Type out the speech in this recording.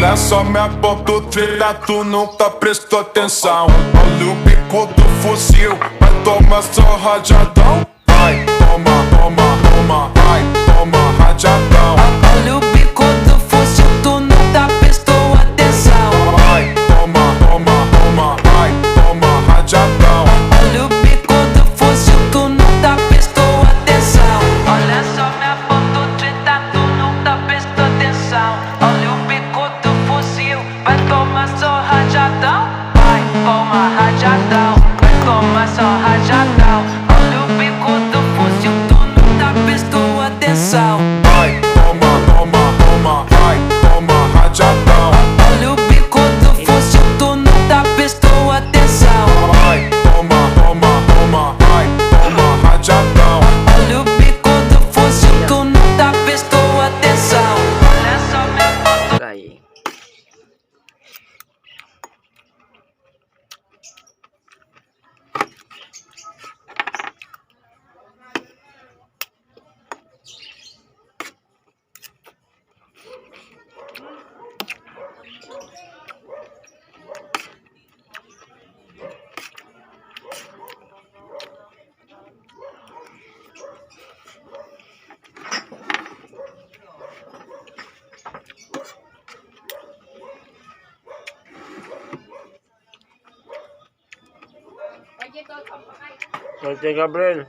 Olha só minha ponto trilha, tu nunca prestou atenção. Olha o bico do fuzil, vai tomar só rajadão. Vai, toma, toma, toma, vai, toma rajadão. Olha o bico do fuzil, tu nunca prestou atenção. Vai, toma, toma, toma, vai, toma rajadão. Olha o bico do fuzil, tu nunca prestou atenção. Olha só minha foto treta, tu nunca prestou atenção. Olha o bico do fuzil, vai tomar só rajadão. Vai, toma rajadão, vai tomar só rajadão. Olha o bico do fuzil, tu nunca prestou atenção. Vai, toma, toma, toma, vai, toma rajadão. Olha o bico do fuzil, tu nunca prestou atenção. Vai, toma, toma, toma, vai, toma rajadão. Olha o bico do fuzil, tu nunca prestou atenção. Olha só minha foto. Aí. Oke, Gabriel.